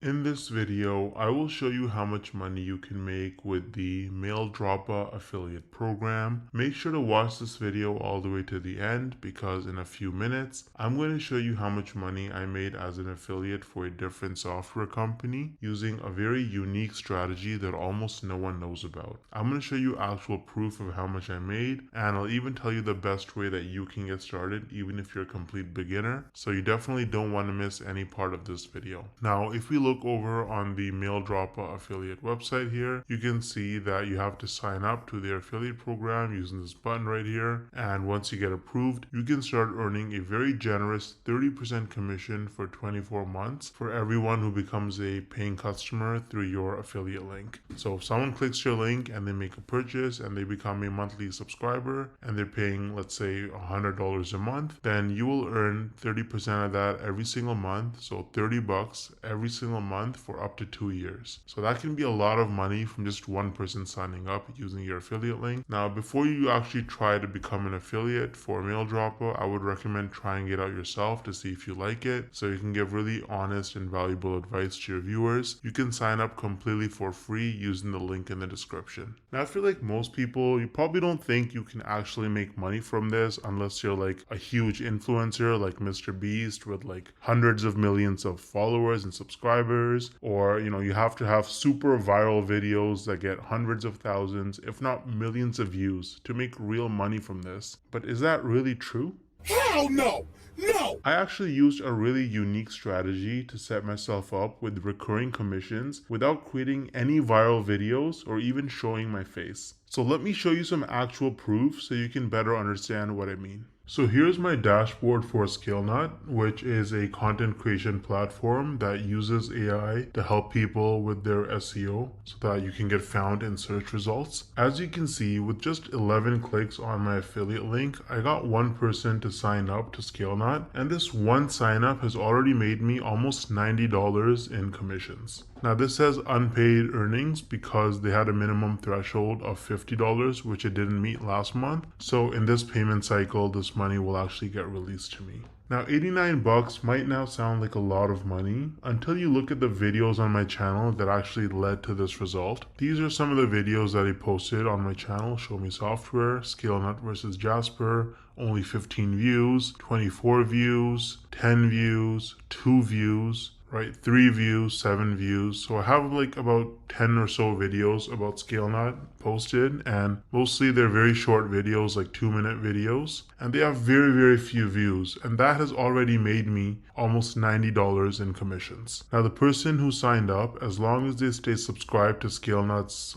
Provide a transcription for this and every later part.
In this video, I will show you how much money you can make with the Maildroppa affiliate program. Make sure to watch this video all the way to the end because in a few minutes, I'm going to show you how much money I made as an affiliate for a different software company using a very unique strategy that almost no one knows about. I'm going to show you actual proof of how much I made, and I'll even tell you the best way that you can get started even if you're a complete beginner. So you definitely don't want to miss any part of this video. Now, if we look over on the Maildroppa affiliate website here, you can see that you have to sign up to their affiliate program using this button right here. And once you get approved, you can start earning a very generous 30% commission for 24 months for everyone who becomes a paying customer through your affiliate link. So if someone clicks your link and they make a purchase and they become a monthly subscriber and they're paying, let's say, $100 a month, then you will earn 30% of that every single month. So $30 every single month for up to 2 years. So that can be a lot of money from just one person signing up using your affiliate link. Now, before you actually try to become an affiliate for Maildroppa, I would recommend trying it out yourself to see if you like it, so you can give really honest and valuable advice to your viewers. You can sign up completely for free using the link in the description. Now, I feel like most people, you probably don't think you can actually make money from this unless you're like a huge influencer like Mr. Beast with like hundreds of millions of followers and subscribers, or you have to have super viral videos that get hundreds of thousands, if not millions of views to make real money from this. But is that really true? Hell no! No! I actually used a really unique strategy to set myself up with recurring commissions without creating any viral videos or even showing my face. So let me show you some actual proof so you can better understand what I mean. So here's my dashboard for ScaleNut, which is a content creation platform that uses AI to help people with their SEO so that you can get found in search results. As you can see, with just 11 clicks on my affiliate link, I got one person to sign up to ScaleNut, and this one sign up has already made me almost $90 in commissions. Now this says unpaid earnings because they had a minimum threshold of $50, which it didn't meet last month. So in this payment cycle, this money will actually get released to me. Now 89 bucks might now sound like a lot of money until you look at the videos on my channel that actually led to this result. These are some of the videos that I posted on my channel: Show Me Software, ScaleNut versus Jasper, only 15 views, 24 views, 10 views, 2 views, right? 3 views, 7 views. So I have like about 10 or so videos about ScaleNut posted, and mostly they're very short videos, like 2-minute videos, and they have very few views, and that has already made me almost $90 in commissions. Now the person who signed up, as long as they stay subscribed to ScaleNut's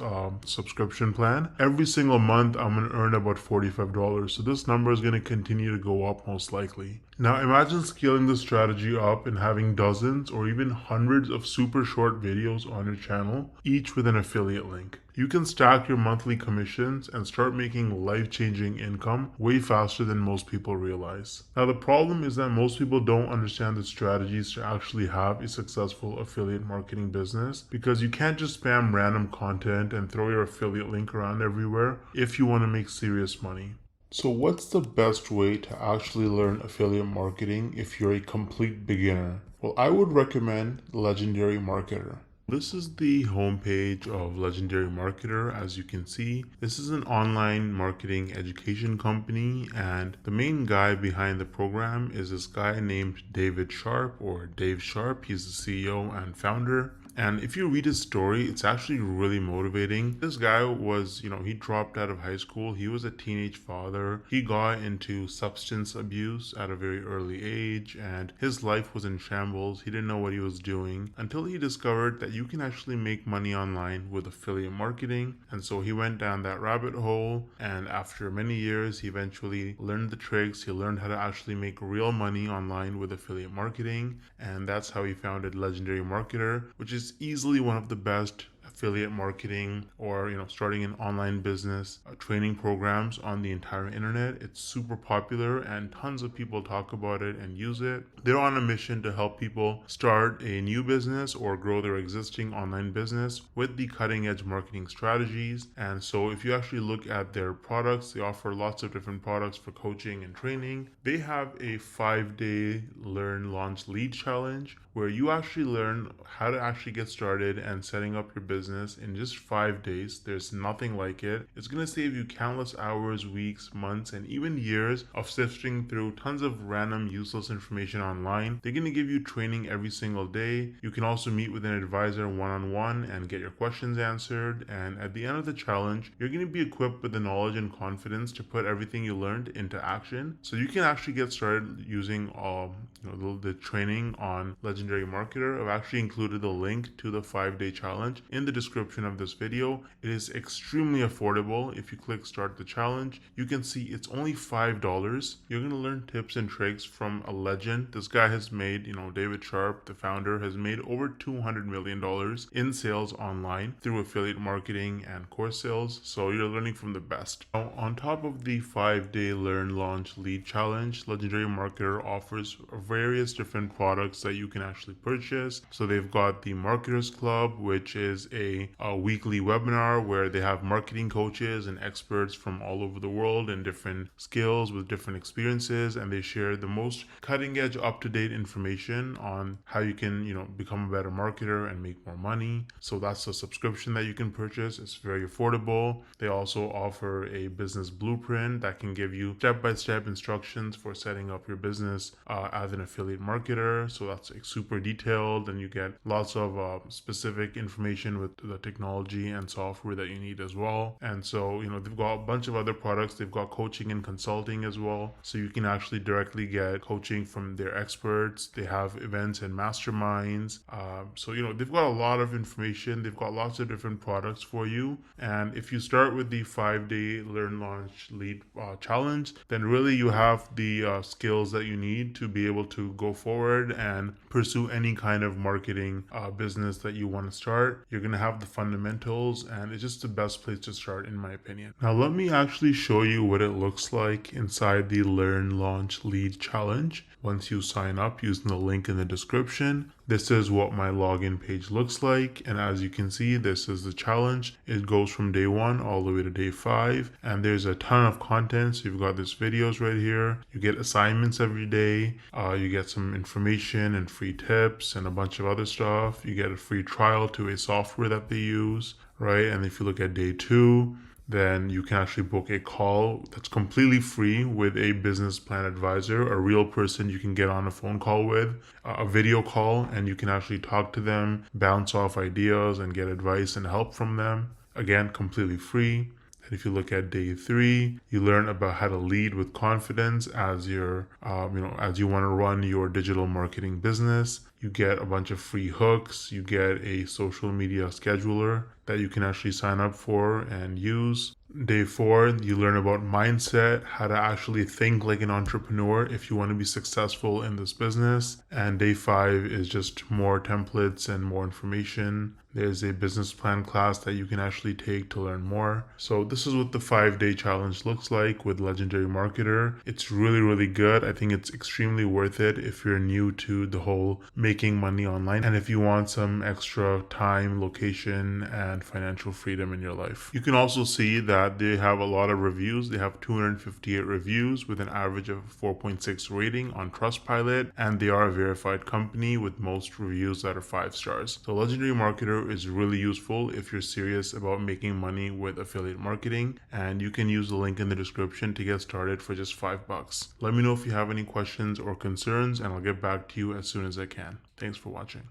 subscription plan, every single month I'm going to earn about $45. So this number is going to continue to go up most likely. Now imagine scaling this strategy up and having dozens or even hundreds of super short videos on your channel, each with an affiliate link. You can stack your monthly commissions and start making life-changing income way faster than most people realize. Now the problem is that most people don't understand the strategies to actually have a successful affiliate marketing business, because you can't just spam random content and throw your affiliate link around everywhere if you want to make serious money. So what's the best way to actually learn affiliate marketing if you're a complete beginner? Well, I would recommend Legendary Marketer. This is the homepage of Legendary Marketer. As you can see, this is an online marketing education company, and the main guy behind the program is this guy named David Sharp, or Dave Sharp. He's the CEO and founder. And if you read his story, it's actually really motivating. This guy was, he dropped out of high school. He was a teenage father. He got into substance abuse at a very early age, and his life was in shambles. He didn't know what he was doing until he discovered that you can actually make money online with affiliate marketing. And so he went down that rabbit hole, and after many years, he eventually learned the tricks. He learned how to actually make real money online with affiliate marketing, and that's how he founded Legendary Marketer, which is easily one of the best affiliate marketing or starting an online business training programs on the entire internet. It's super popular and tons of people talk about it and use it. They're on a mission to help people start a new business or grow their existing online business with the cutting edge marketing strategies. And so if you actually look at their products, they offer lots of different products for coaching and training. They have a 5-day learn, launch, lead challenge where you actually learn how to actually get started and setting up your business in just 5 days. There's nothing like it. It's going to save you countless hours, weeks, months, and even years of sifting through tons of random useless information online. They're going to give you training every single day. You can also meet with an advisor one-on-one and get your questions answered. And at the end of the challenge, you're going to be equipped with the knowledge and confidence to put everything you learned into action. So you can actually get started using the training on Legendary Marketer. I've actually included the link to the 5-day challenge in the description of this video. It is extremely affordable. If you click start the challenge, you can see it's only $5. You're going to learn tips and tricks from a legend. This guy has made, David Sharp, the founder, has made over $200 million in sales online through affiliate marketing and course sales. So you're learning from the best. Now, on top of the 5-day learn, launch, lead challenge, Legendary Marketer offers various different products that you can actually purchase. So they've got the Marketers Club, which is a weekly webinar where they have marketing coaches and experts from all over the world and different skills with different experiences, and they share the most cutting edge, up-to-date information on how you can become a better marketer and make more money. So that's a subscription that you can purchase. It's very affordable. They also offer a business blueprint that can give you step-by-step instructions for setting up your business as an affiliate marketer. So that's super detailed, and you get lots of specific information with the technology and software that you need as well. And so they've got a bunch of other products. They've got coaching and consulting as well, so you can actually directly get coaching from their experts. They have events and masterminds. So they've got a lot of information. They've got lots of different products for you. And if you start with the 5-day learn, launch, lead challenge, then really you have the skills that you need to be able to go forward and pursue any kind of marketing business that you want to start. You're going to have the fundamentals, and it's just the best place to start, in my opinion. Now, let me actually show you what it looks like inside the Learn, Launch, Lead challenge. Once you sign up using the link in the description, this is what my login page looks like. And as you can see, this is the challenge. It goes from day 1 all the way to day 5. And there's a ton of content. So you've got these videos right here. You get assignments every day. You get some information and free tips and a bunch of other stuff. You get a free trial to a software that they use, right? And if you look at day 2, then you can actually book a call that's completely free with a business plan advisor, a real person you can get on a phone call with, a video call, and you can actually talk to them, bounce off ideas, and get advice and help from them. Again, completely free. And if you look at day 3, you learn about how to lead with confidence as you're, as you want to run your digital marketing business. You get a bunch of free hooks. You get a social media scheduler that you can actually sign up for and use. Day 4, you learn about mindset, how to actually think like an entrepreneur if you want to be successful in this business. And day 5 is just more templates and more information. There's a business plan class that you can actually take to learn more. So this is what the 5-day challenge looks like with Legendary Marketer. It's really, really good. I think it's extremely worth it if you're new to the whole making money online and if you want some extra time, location, and financial freedom in your life. You can also see that they have a lot of reviews. They have 258 reviews with an average of 4.6 rating on Trustpilot, and they are a verified company with most reviews that are 5 stars. So Legendary Marketer is really useful if you're serious about making money with affiliate marketing, and you can use the link in the description to get started for just $5. Let me know if you have any questions or concerns, and I'll get back to you as soon as I can. Thanks for watching.